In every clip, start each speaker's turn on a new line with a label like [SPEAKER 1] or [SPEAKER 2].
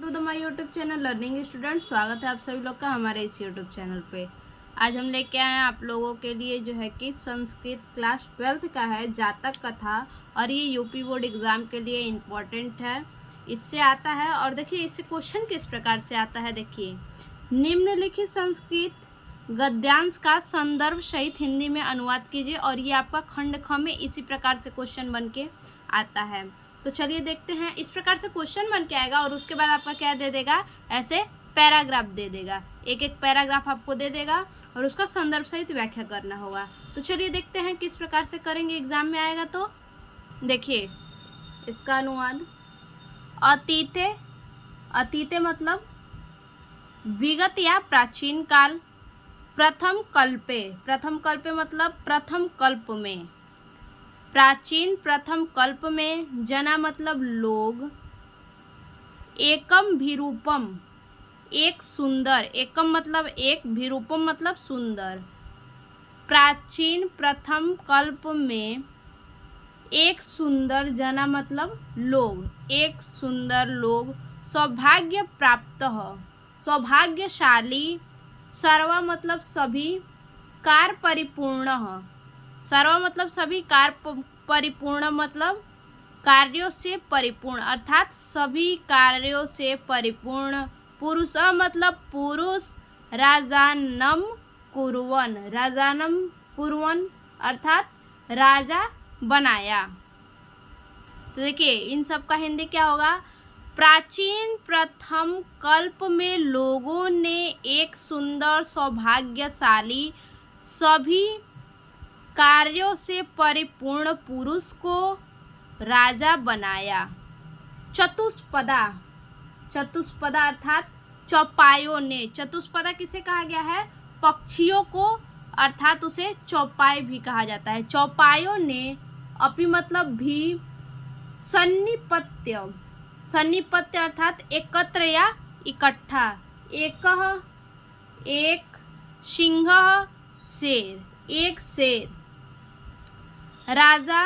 [SPEAKER 1] To the my YouTube channel learning student. स्वागत है आप सभी लोग का हमारे इस यूट्यूब चैनल पे। आज हम लेके आए हैं आप लोगों के लिए जो है कि संस्कृत क्लास 12th का है जातक कथा, और ये यूपी बोर्ड एग्ज़ाम के लिए इम्पोर्टेंट है। इससे आता है, और देखिए इससे क्वेश्चन किस प्रकार से आता है। देखिए, निम्नलिखित संस्कृत गद्यांश का संदर्भ सहित हिंदी में अनुवाद कीजिए, और ये आपका खंड ख में इसी प्रकार से क्वेश्चन बन के आता है। तो चलिए देखते हैं। इस प्रकार से क्वेश्चन बन के आएगा और उसके बाद आपका क्या दे देगा, ऐसे पैराग्राफ दे देगा। एक एक पैराग्राफ आपको दे देगा और उसका संदर्भ सहित व्याख्या करना होगा। तो चलिए देखते हैं किस प्रकार से करेंगे, एग्जाम में आएगा। तो देखिए इसका अनुवाद। अतीते, अतीते मतलब विगत या प्राचीन काल। प्रथम कल्पे, प्रथम कल्पे मतलब प्रथम कल्प में। प्राचीन प्रथम कल्प में। जना मतलब लोग। एकम भिरूपम, एक सुंदर। एकम मतलब एक, भिरूपम मतलब सुंदर। प्राचीन प्रथम कल्प में एक सुंदर, जना मतलब लोग, एक सुंदर लोग। सौभाग्य प्राप्त, सौभाग्यशाली। सर्व मतलब सभी। कार परिपूर्ण, सर्व मतलब सभी। कार परिपूर्ण मतलब कार्यों से परिपूर्ण, अर्थात सभी कार्यों से परिपूर्ण। पुरुष मतलब पुरुष। राजानम कुर्वन, राजानम कुर्वन अर्थात राजा बनाया। तो देखिए इन सब का हिंदी क्या होगा। प्राचीन प्रथम कल्प में लोगों ने एक सुंदर, सौभाग्यशाली, सभी कार्यों से परिपूर्ण पुरुष को राजा बनाया। चतुष्पदा, चतुष्पदा अर्थात चौपायों ने। चतुष्पदा किसे कहा गया है, पक्षियों को, अर्थात उसे चौपाई भी कहा जाता है। चौपायों ने। अपि मतलब भी। सन्निपत्य, सन्निपत्य अर्थात एकत्र या इकट्ठा। एकः एक, सिंह शेर, एक शेर। राजा,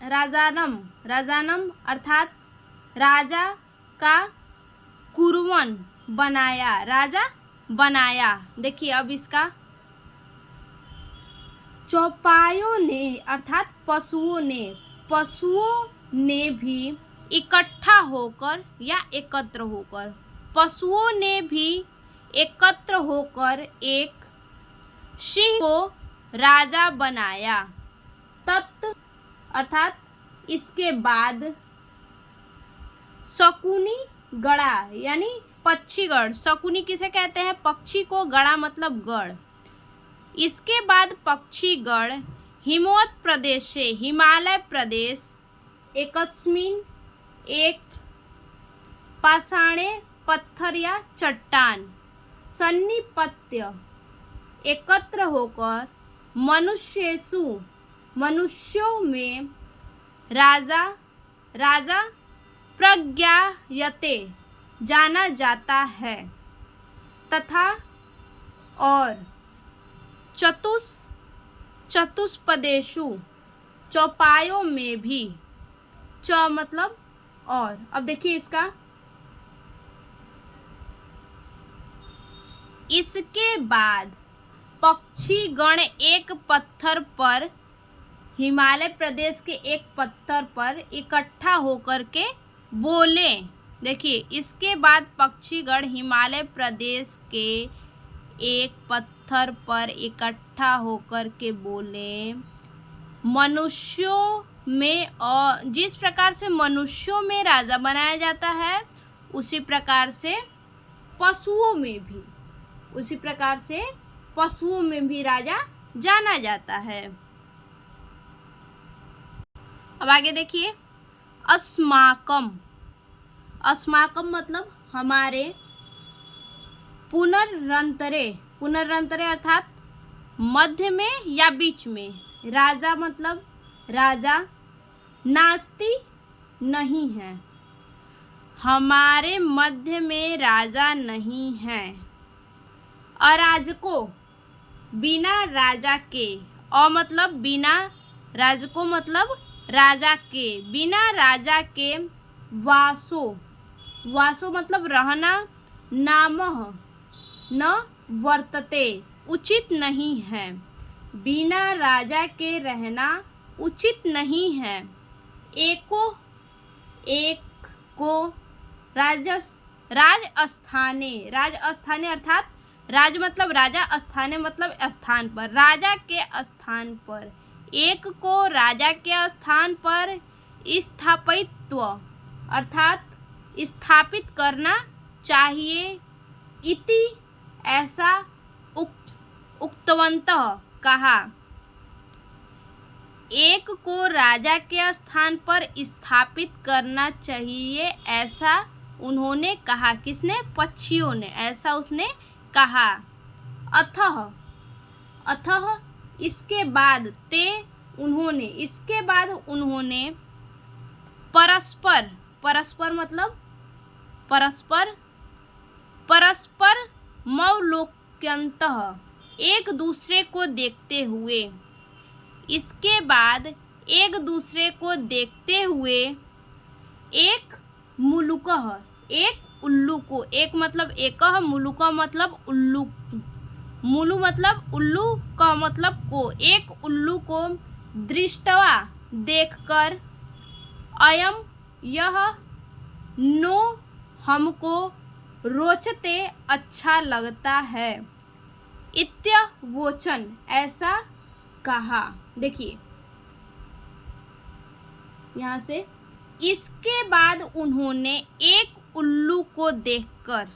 [SPEAKER 1] राजानम, राजानम अर्थात राजा का। कुर्वन बनाया, राजा बनाया। देखिए अब इसका। चौपायों ने अर्थात पशुओं ने, पशुओं ने भी इकट्ठा होकर या एकत्र होकर, पशुओं ने भी एकत्र होकर एक सिंह को राजा बनाया। तत् अर्थात इसके बाद। शकुनी गड़ा यानी पक्षीगढ़। शकुनी किसे कहते हैं, पक्षी को। गड़ा मतलब गढ़। इसके बाद पक्षीगढ़ हिमवत प्रदेश से, हिमालय प्रदेश। एकस्मिन एक, पाषाणे पत्थर या चट्टान। सन्निपत्य एकत्र होकर। मनुष्येषु मनुष्यों में। राजा, राजा प्रज्ञायते जाना जाता है। तथा और। चतुष्पदेषु चौपायों में भी। च मतलब और। अब देखिए इसका। इसके बाद पक्षीगण एक पत्थर पर, हिमालय प्रदेश के एक पत्थर पर इकट्ठा होकर के बोले। देखिए इसके बाद पक्षीगण हिमालय प्रदेश के एक पत्थर पर इकट्ठा होकर के बोले। मनुष्यों में, और जिस प्रकार से मनुष्यों में राजा बनाया जाता है उसी प्रकार से पशुओं में भी, उसी प्रकार से पशुओं में भी राजा जाना जाता है। अब आगे देखिए। अस्माकम, अस्माकम मतलब हमारे। पुनरंतरे, पुनरंतरे अर्थात मध्य में या बीच में। राजा मतलब राजा। नास्ति नहीं है, हमारे मध्य में राजा नहीं है। अराजको बिना राजा के। अ मतलब बिना, राजको मतलब राजा के, बिना राजा के। वासो, वासो मतलब रहना, नामः न वर्तते उचित नहीं है, बिना राजा के रहना उचित नहीं है, एको एक को राजस्थाने, राजस्थाने अर्थात राज मतलब राजा, स्थाने मतलब स्थान पर, राजा के स्थान पर, एक को राजा के स्थान पर स्थापित्व अर्थात स्थापित करना चाहिए, इति ऐसा उक्तवन्तः कहा। एक को राजा के स्थान पर स्थापित करना चाहिए ऐसा उन्होंने कहा। किसने? पक्षियों ने, ऐसा उसने कहा। अतः इसके बाद ते उन्होंने, इसके बाद उन्होंने परस्पर, परस्पर मतलब परस्पर मवलोक्यन्तः एक दूसरे को देखते हुए, इसके बाद एक दूसरे को देखते हुए एक मुलुकः, एक उल्लू को, एक मतलब एकह, मुलुकः मतलब उल्लू, मुलु मतलब उल्लू, कह मतलब को, एक उल्लू को दृष्टवा देखकर, अयम यह, नो हमको रोचते अच्छा लगता है, इत्यवोचन ऐसा कहा। देखिए यहाँ से, इसके बाद उन्होंने एक उल्लू को देखकर,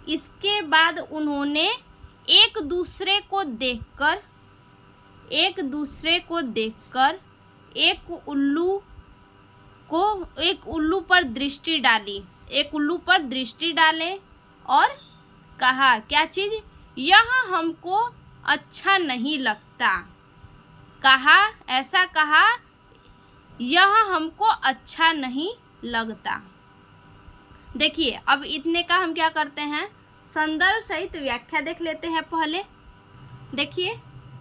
[SPEAKER 1] इसके बाद उन्होंने एक दूसरे को देखकर, एक दूसरे को देखकर एक उल्लू को, एक उल्लू पर दृष्टि डाली, एक उल्लू पर दृष्टि डाले और कहा क्या चीज? यह हमको अच्छा नहीं लगता। कहा, ऐसा कहा, यह हमको अच्छा नहीं लगता। देखिए अब इतने का हम क्या करते हैं, संदर्भ सहित व्याख्या देख लेते हैं पहले। देखिए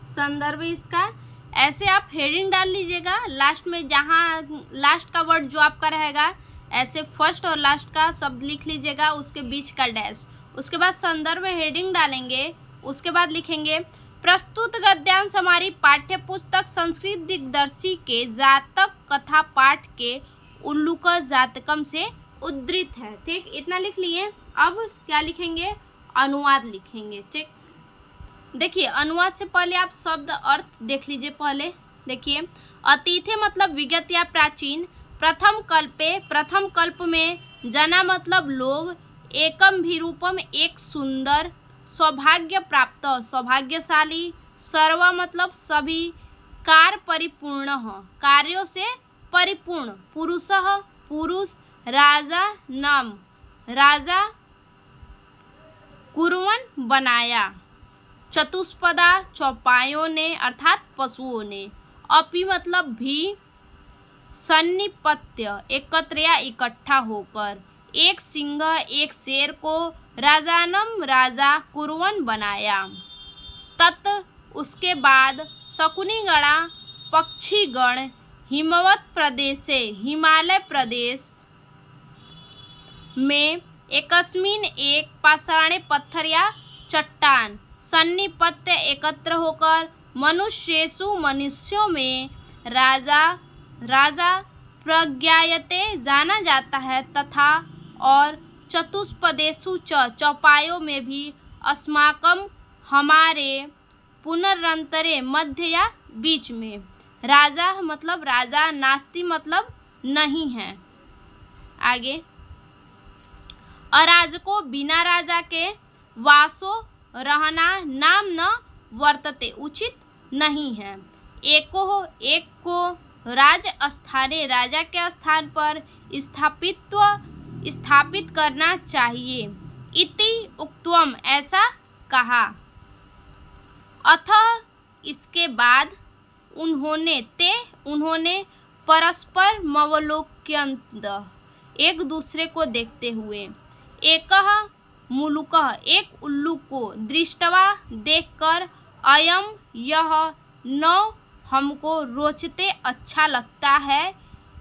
[SPEAKER 1] संदर्भ इसका, ऐसे आप हेडिंग डाल लीजिएगा लास्ट में, जहाँ लास्ट का वर्ड जो आपका रहेगा ऐसे फर्स्ट और लास्ट का शब्द लिख लीजिएगा, उसके बीच का डैश, उसके बाद संदर्भ हेडिंग डालेंगे, उसके बाद लिखेंगे प्रस्तुत गद्यांश हमारी पाठ्य पुस्तक संस्कृत दिग्दर्शी के जातक कथा पाठ के उल्लूक जातकम से उद्धृत है। ठीक, इतना लिख लिए। अब क्या लिखेंगे? अनुवाद लिखेंगे। ठीक, देखिए अनुवाद से पहले आप शब्द अर्थ देख लीजिए पहले। देखिए अतिथि मतलब विगत या प्राचीन, प्रथम कल्पे, प्रथम कल्प में, जना मतलब लोग, एकम भी रूपम एक सुंदर, सौभाग्य प्राप्त सौभाग्यशाली, सर्व मतलब सभी, कार परिपूर्ण कार्यों से परिपूर्ण, पुरुषः पुरुष, राजा नाम राजा, कुर्वन् बनाया, चतुष्पदा चौपायों ने अर्थात पशुओं ने, अपि मतलब भी, सन्निपत्य एकत्र या इकट्ठा होकर, एक सिंह एक शेर को, राजानम राजा, कुर्वन् बनाया, तत् उसके बाद, शकुनी गणा पक्षीगण, हिमवत प्रदेशे हिमालय प्रदेश में, एकस्मिन एक, पाषाणे पत्थर या चट्टान, सन्निपत्य एकत्र होकर, मनुष्येषु मनुष्यों में, राजा राजा प्रज्ञायते जाना जाता है, तथा और चतुष्पदेषु चौपायों में भी, अस्माकम हमारे, पुनरंतरे मध्य या बीच में, राजा मतलब राजा, नास्ति मतलब नहीं है। आगे अराजको बिना राजा के, वासो रहना, नाम न वर्तते उचित नहीं है, एको एक को, राजस्थाने राजा के स्थान पर स्थापित करना चाहिए, इति उक्तम ऐसा कहा। अतः इसके बाद उन्होंने परस्पर मवलोक्यन्त एक दूसरे को देखते हुए, एकह मुलुकः एक उल्लू को, दृष्टवा देखकर, अयम यह, न हमको रोचते अच्छा लगता है,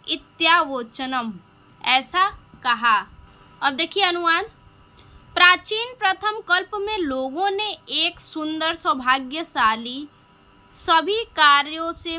[SPEAKER 1] इत्यावोचनम ऐसा कहा। अब देखिए अनुवाद। प्राचीन प्रथम कल्प में लोगों ने एक सुंदर, सौभाग्यशाली, सभी कार्यों से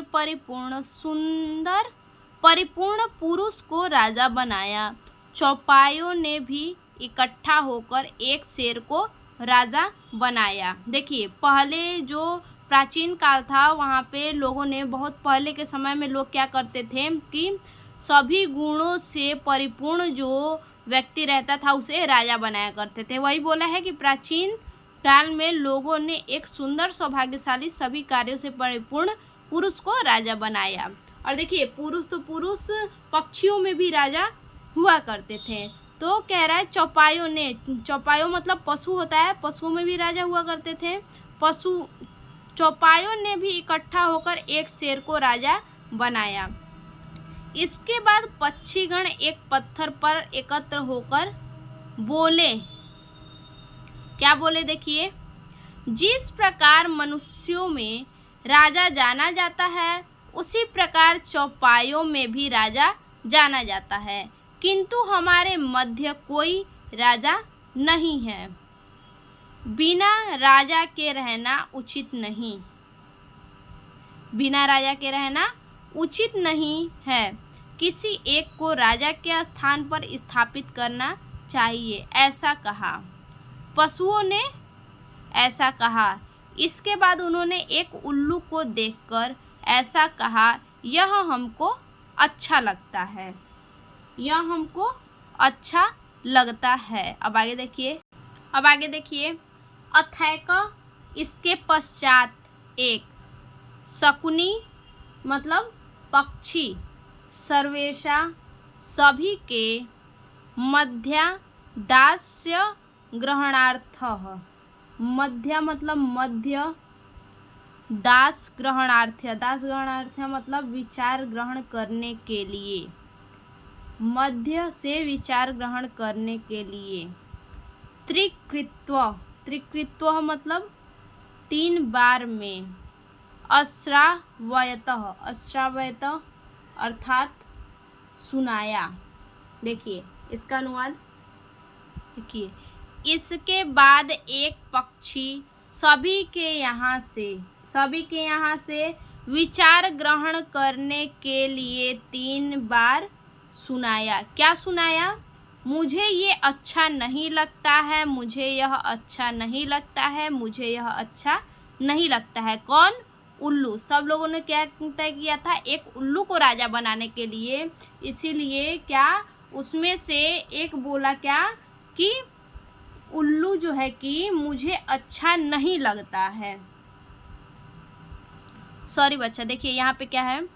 [SPEAKER 1] परिपूर्ण पुरुष को राजा बनाया। चौपायों ने भी इकट्ठा होकर एक शेर को राजा बनाया। देखिए, पहले जो प्राचीन काल था वहाँ पे लोगों ने, बहुत पहले के समय में लोग क्या करते थे कि सभी गुणों से परिपूर्ण जो व्यक्ति रहता था उसे राजा बनाया करते थे। वही बोला है कि प्राचीन काल में लोगों ने एक सुंदर, सौभाग्यशाली, सभी कार्यों से परिपूर्ण पुरुष को राजा बनाया। और देखिए, पुरुष तो पुरुष, पक्षियों में भी राजा हुआ करते थे। तो कह रहा है चौपायों ने, चौपायों मतलब पशु होता है, पशुओं में भी राजा हुआ करते थे। चौपायों ने भी इकट्ठा होकर एक शेर को राजा बनाया। इसके बाद पक्षीगण एक पत्थर पर एकत्र होकर बोले। क्या बोले? देखिए, जिस प्रकार मनुष्यों में राजा जाना जाता है उसी प्रकार चौपायों में भी राजा जाना जाता है, किंतु हमारे मध्य कोई राजा नहीं है। बिना राजा के रहना उचित नहीं, बिना राजा के रहना उचित नहीं है। किसी एक को राजा के स्थान पर स्थापित करना चाहिए, ऐसा कहा। पशुओं ने ऐसा कहा। इसके बाद उन्होंने एक उल्लू को देखकर ऐसा कहा, यह हमको अच्छा लगता है, यह हमको अच्छा लगता है। अब आगे देखिए। अथैक, इसके पश्चात एक, शकुनी मतलब पक्षी, सर्वेशा सभी के, मध्या दास्य ग्रहणार्थः, मध्य मतलब मध्य, दास ग्रहणार्थ मतलब विचार ग्रहण करने के लिए, मध्य से विचार ग्रहण करने के लिए। त्रिकृत्व मतलब 3 बार में। अश्रावयत अर्थात सुनाया। देखिए इसका अनुवाद। देखिए, इसके बाद एक पक्षी सभी के यहाँ से विचार ग्रहण करने के लिए 3 बार सुनाया। क्या सुनाया? मुझे ये अच्छा नहीं लगता है, मुझे यह अच्छा नहीं लगता है, मुझे यह अच्छा नहीं लगता है। कौन? उल्लू। सब लोगों ने क्या तय किया था? एक उल्लू को राजा बनाने के लिए। इसीलिए क्या उसमें से एक बोला क्या कि उल्लू जो है कि मुझे अच्छा नहीं लगता है। सॉरी बच्चा, देखिए यहाँ पे क्या है।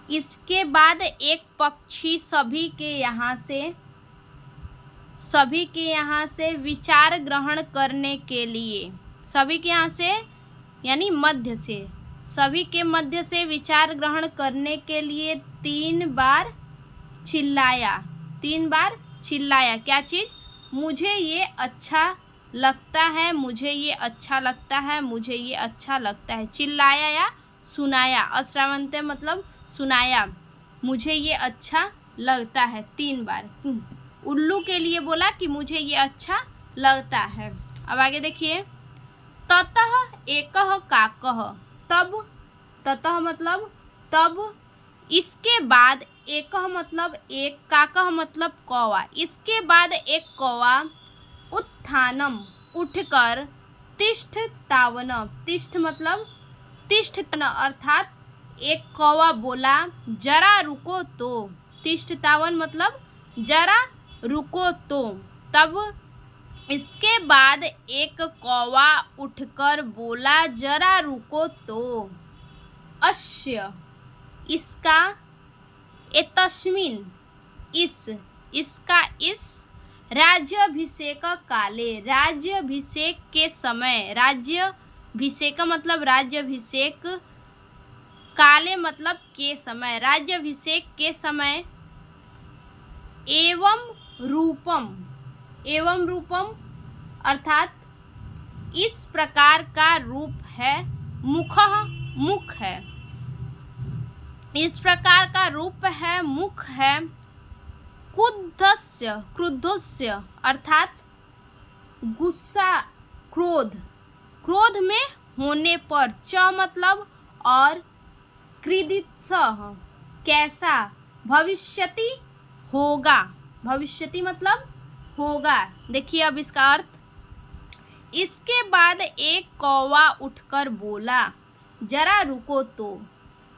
[SPEAKER 1] इसके बाद एक पक्षी सभी के यहाँ से विचार ग्रहण करने के लिए, सभी के यहाँ से यानी मध्य से, सभी के मध्य से विचार ग्रहण करने के लिए 3 बार चिल्लाया। 3 बार चिल्लाया। क्या चीज़? मुझे ये अच्छा लगता है, मुझे ये अच्छा लगता है, मुझे ये अच्छा लगता है। चिल्लाया या सुनाया। अश्रावंत मतलब सुनाया। मुझे ये अच्छा लगता है 3 बार। उल्लू के लिए बोला कि मुझे ये अच्छा लगता है। अब आगे देखिए। ततः एकः काकः, तब, ततः मतलब तब, इसके बाद एकः मतलब एक, काकः मतलब कौवा, इसके बाद एक कौवा उत्थानम उठकर, तिष्ठ तावन, तिष्ठ मतलब तिष्ठ अर्थात एक कौवा बोला, जरा रुको तो। तिष्ठ तावन मतलब जरा रुको तो। तब इसके बाद एक कौवा उठकर बोला, जरा रुको तो। अस्य, इसका, एतस्मिन, इसका, इस, राज्याभिषेक काले, राज्याभिषेक के समय, राज्याभिषेक मतलब राज्याभिषेक, काले मतलब के समय, राज्याभिषेक के समय, एवं रूपम अर्थात इस प्रकार का रूप है, मुख है, इस प्रकार का रूप है, मुख है, क्रुद्धस्य अर्थात गुस्सा, क्रोध, क्रोध में होने पर, च मतलब और, क्रीडितः कैसा, भविष्यति होगा, भविष्यति मतलब होगा। देखिए अब इसका अर्थ, इसके बाद एक कौवा उठकर बोला, जरा रुको तो।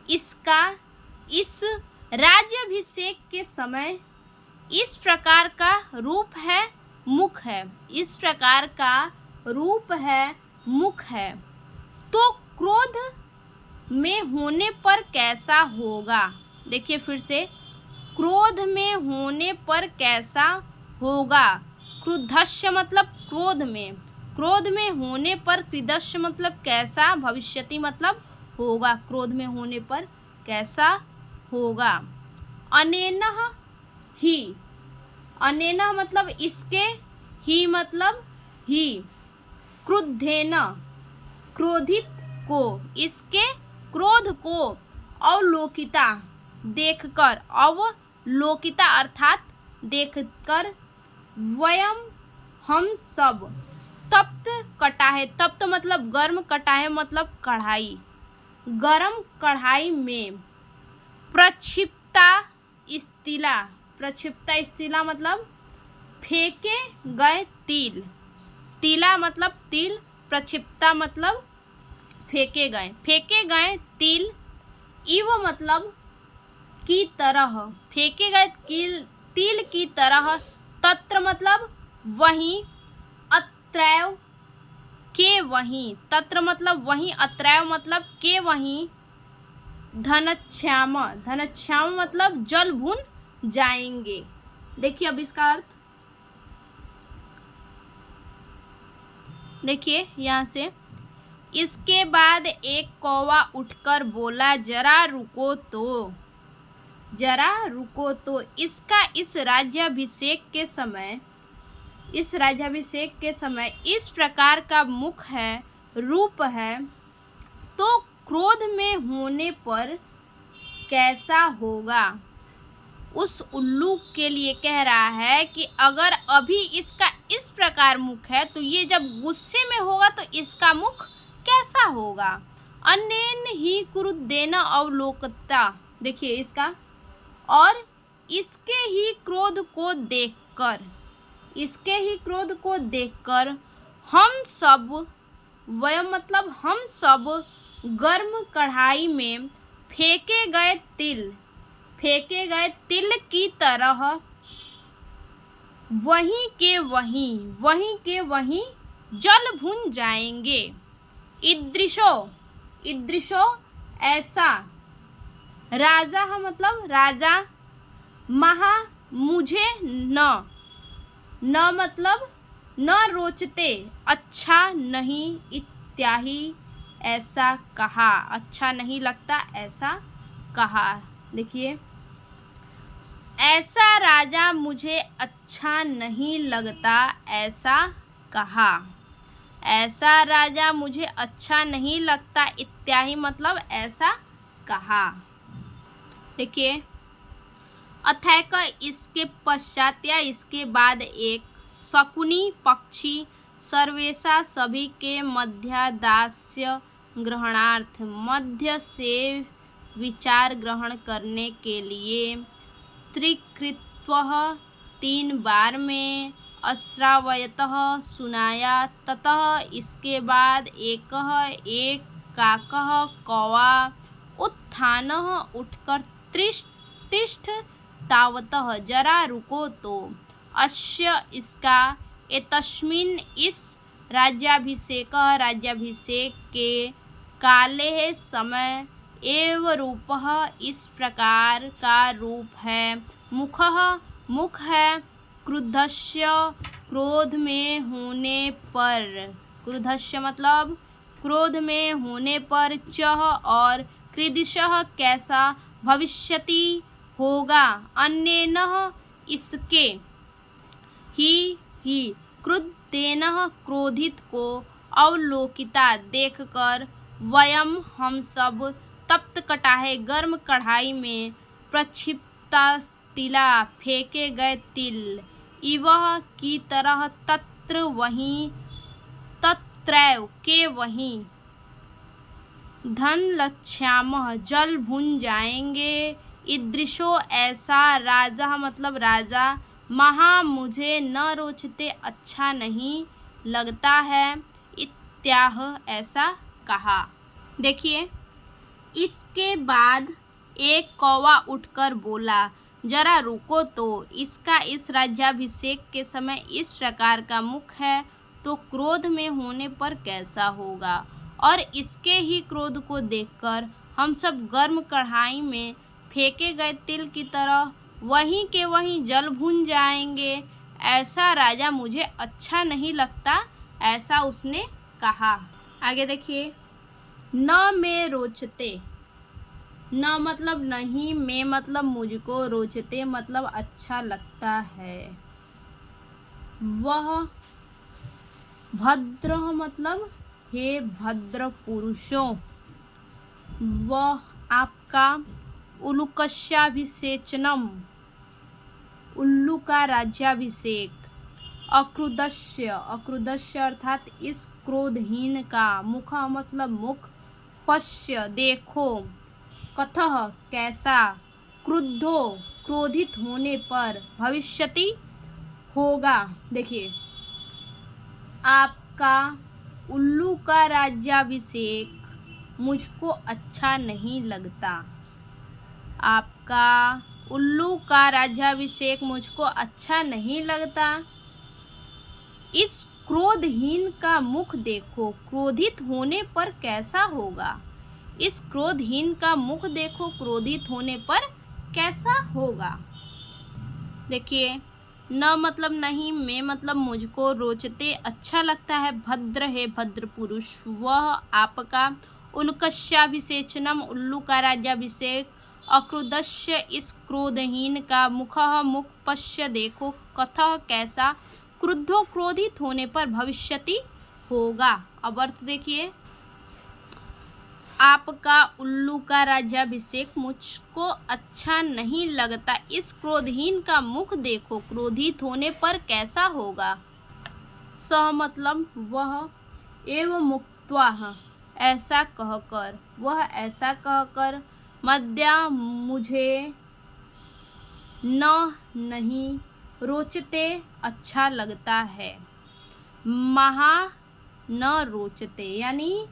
[SPEAKER 1] इसका इस राज्याभिषेक के समय इस प्रकार का रूप है, मुख है, इस प्रकार का रूप है, मुख है, तो क्रोध में होने पर कैसा होगा। देखिए फिर से, क्रोध में होने पर कैसा होगा। क्रुद्धस्य मतलब क्रोध में, क्रोध में होने पर, क्रीडस्य मतलब कैसा, भविष्यति मतलब होगा, क्रोध में होने पर कैसा होगा। अनेनः ही, अनेनः मतलब इसके, ही मतलब ही, क्रुद्धेन क्रोधित को, इसके क्रोध को, अवलोकिता देखकर, अवलोकिता अर्थात देखकर, वयम हम सब, तप्त कटाहे, तप्त मतलब गर्म, कटाहे मतलब कढ़ाई, गरम कढ़ाई में, प्रक्षिप्ता स्थिला, प्रक्षिप्ता स्थिला मतलब फेंके गए तिल, तिला मतलब तिल, प्रक्षिप्ता मतलब फेंके गए तिल, इव मतलब की तरह, फेंके गए तिल की तरह, तत्र मतलब वहीं, अत्रैव के वहीं, तत्र मतलब वहीं, अत्रैव मतलब के वहीं, धनश्याम, धनश्याम मतलब जल भुन जाएंगे। देखिए अब इसका अर्थ, देखिए यहाँ से, इसके बाद एक कौवा उठकर बोला, जरा रुको तो, जरा रुको तो। इसका इस राज्याभिषेक के समय, इस राज्याभिषेक के समय इस प्रकार का मुख है, रूप है, तो क्रोध में होने पर कैसा होगा। उस उल्लू के लिए कह रहा है कि अगर अभी इसका इस प्रकार मुख है, तो ये जब गुस्से में होगा तो इसका मुख कैसा होगा। अनेन ही क्रुद्धेन अवलोकता, देखिए इसका, और इसके ही क्रोध को देखकर, इसके ही क्रोध को देखकर, हम सब, वयम मतलब हम सब, गर्म कढ़ाई में फेंके गए तिल, फेंके गए तिल की तरह, वहीं के वहीं, वहीं के वहीं जल भुन जाएंगे। ईदृशो, ईदृशो ऐसा, राजा मतलब राजा, महा मुझे न, न मतलब न रोचते, अच्छा नहीं, इत्यादि ऐसा कहा, अच्छा नहीं लगता ऐसा कहा। देखिए, ऐसा राजा मुझे अच्छा नहीं लगता ऐसा कहा, ऐसा राजा मुझे अच्छा नहीं लगता, इत्यादि मतलब ऐसा कहा। देखिए, अथैक इसके पश्चात या इसके बाद एक शकुनी पक्षी, सर्वेशा सभी के मध्यादास्य ग्रहणार्थ, मध्य से विचार ग्रहण करने के लिए, त्रिकृत्वः 3 बार में, अश्रावयतः सुनाया, ततः इसके बाद एक काकः कौवा, उत्थानः उठकर, तिष्ठ तावतः जरा रुको तो, अस्य इसका, एतस्मिन् इस राज्याभिषेक, राज्याभिषेक के, काले समय, एव रूपः इस प्रकार का रूप है, मुखः मुख है, क्रुद्धस्य क्रोध में होने पर, क्रुद्धस्य मतलब क्रोध में होने पर, चः और क्रीडिशः कैसा, भविष्यति होगा, अन्येनः इसके, ही क्रुद्धेन क्रोधित को, अवलोकिता देखकर, वयम हम सब, तप्त कटाहे गर्म कढ़ाई में, प्रक्षिप्ता तिला, फेंके गए तिल, इवह की तरह, तत्र वहीं, तत्रैव के वहीं, धन लक्ष्यामः जल भुन जाएंगे, ईदृशो ऐसा, राजा मतलब राजा, महा मुझे न रोचते अच्छा नहीं लगता है, इत्याह ऐसा कहा। देखिए, इसके बाद एक कौवा उठकर बोला, जरा रुको तो, इसका इस राज्याभिषेक के समय इस प्रकार का मुख है तो क्रोध में होने पर कैसा होगा, और इसके ही क्रोध को देखकर हम सब गर्म कढ़ाई में फेंके गए तिल की तरह वहीं के वहीं जल भून जाएंगे, ऐसा राजा मुझे अच्छा नहीं लगता, ऐसा उसने कहा। आगे देखिए, न में रोचते, न मतलब नहीं, में मतलब मुझको, रोचते मतलब अच्छा लगता है, वह भद्र मतलब हे भद्र पुरुषों, वह आपका, उलुकस्याभिषेचनम उल्लू का राज्याभिषेक, अक्रुदस्य, अक्रुदस्य अर्थात इस क्रोधहीन का, मुख मतलब मुख, पश्य देखो, कथः कैसा, क्रुद्धो क्रोधित होने पर, भविष्यति होगा। देखिए, आपका उल्लू का राज्याभिषेक मुझको अच्छा नहीं लगता, आपका उल्लू का राज्याभिषेक मुझको अच्छा नहीं लगता, इस क्रोधहीन का मुख देखो, क्रोधित होने पर कैसा होगा, इस क्रोधहीन का मुख देखो, क्रोधित होने पर कैसा होगा। देखिए, न मतलब नहीं, में मतलब मुझको, रोचते अच्छा लगता है, भद्र है भद्र पुरुष, वह आपका, उल्कस्याभिषेचनम उल्लू का राज्याभिषेक, अक्रुदस्य इस क्रोधहीन का, मुखः मुख, पश्य देखो, कथः कैसा, क्रुद्धो क्रोधित होने पर, भविष्यति होगा। अब अर्थ देखिए, आपका उल्लू का राज्याभिषेक मुझको अच्छा नहीं लगता, इस क्रोधहीन का मुख देखो, क्रोधित होने पर कैसा होगा। सह मतलब वह, एवं मुक्त्वा ऐसा कहकर, वह ऐसा कहकर, मद्या मुझे, न नहीं, रोचते अच्छा लगता है, महा न रोचते यानी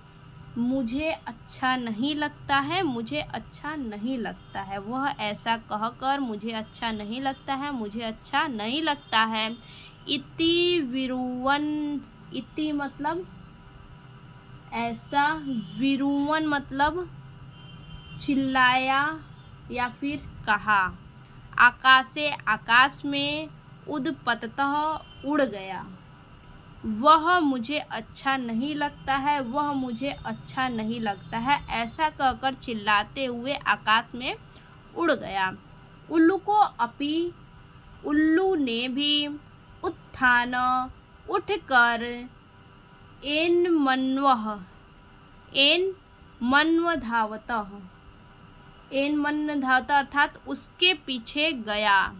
[SPEAKER 1] मुझे अच्छा नहीं लगता है, मुझे अच्छा नहीं लगता है, वह ऐसा कहकर मुझे अच्छा नहीं लगता है, मुझे अच्छा नहीं लगता है, इति विरुवन, इति मतलब ऐसा, विरुवन मतलब चिल्लाया या फिर कहा, आकाशे आकाश में, उदपततः उड़ गया, वह मुझे अच्छा नहीं लगता है, वह मुझे अच्छा नहीं लगता है, ऐसा कहकर चिल्लाते हुए आकाश में उड़ गया। उल्लू को अपि, उल्लू ने भी, उत्थान उठकर, एन मन्व धावतः, एन मन धावता अर्थात उसके पीछे गया,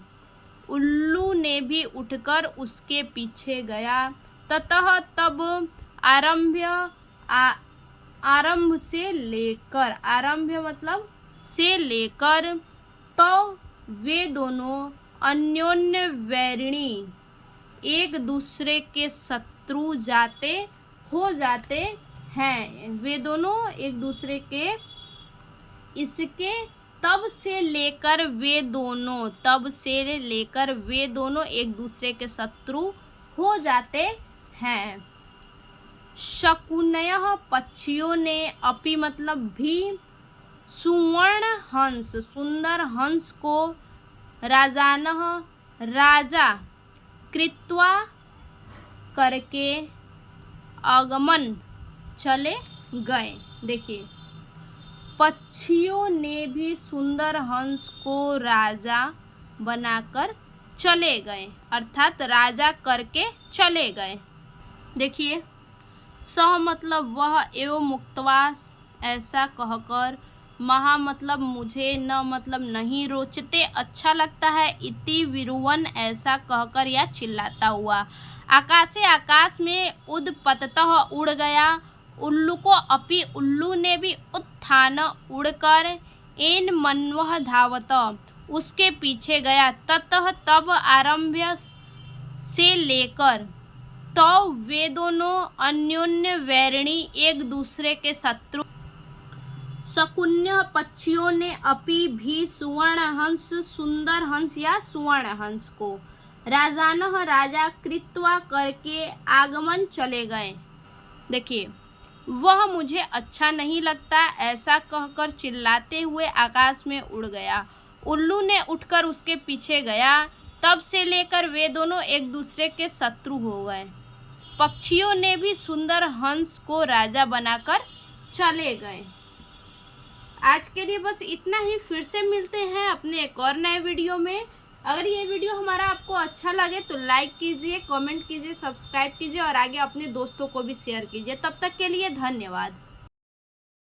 [SPEAKER 1] उल्लू ने भी उठकर उसके पीछे गया, ततः तब, आरंभ से लेकर, आरंभ मतलब से लेकर, तो वे दोनों, अन्योन्य वैरिणी एक दूसरे के शत्रु हो जाते हैं, वे दोनों एक दूसरे के, इसके तब से लेकर वे दोनों, तब से लेकर वे दोनों एक दूसरे के शत्रु हो जाते हैं। शकुनयः पक्षियों ने, अपि मतलब भी, सुवर्ण हंस सुंदर हंस को, राजानः राजा, कृत्वा करके, आगमन चले गए। देखिए, पक्षियों ने भी सुंदर हंस को राजा बनाकर चले गए, अर्थात राजा करके चले गए। देखिए, सह मतलब वह, एवं मुक्त्वा ऐसा कहकर, महा मतलब मुझे, न मतलब नहीं, रोचते अच्छा लगता है, इति विरुवन ऐसा कहकर या चिल्लाता हुआ। आकाशे आकाश में उदपततः उड़ गया। उल्लू को अपि उल्लू ने भी उत्थान उड़कर एन मनवह धावत उसके पीछे गया। ततः तब आरंभ्य से लेकर तो वे दोनों अन्योन्य वैरिणी, एक दूसरे के शत्रु। शकुन्य पक्षियों ने अपि भी सुवर्ण हंस, सुंदर हंस या सुवर्ण हंस को राजानः राजा कृत्वा करके आगमन चले गए। देखिए, वह मुझे अच्छा नहीं लगता ऐसा कहकर चिल्लाते हुए आकाश में उड़ गया। उल्लू ने उठकर उसके पीछे गया। तब से लेकर वे दोनों एक दूसरे के शत्रु हो गए। पक्षियों ने भी सुंदर हंस को राजा बनाकर चले गए। आज के लिए बस इतना ही। फिर से मिलते हैं अपने एक और नए वीडियो में। अगर ये वीडियो हमारा आपको अच्छा लगे तो लाइक कीजिए, कमेंट कीजिए, सब्सक्राइब कीजिए और आगे अपने दोस्तों को भी शेयर कीजिए। तब तक के लिए धन्यवाद।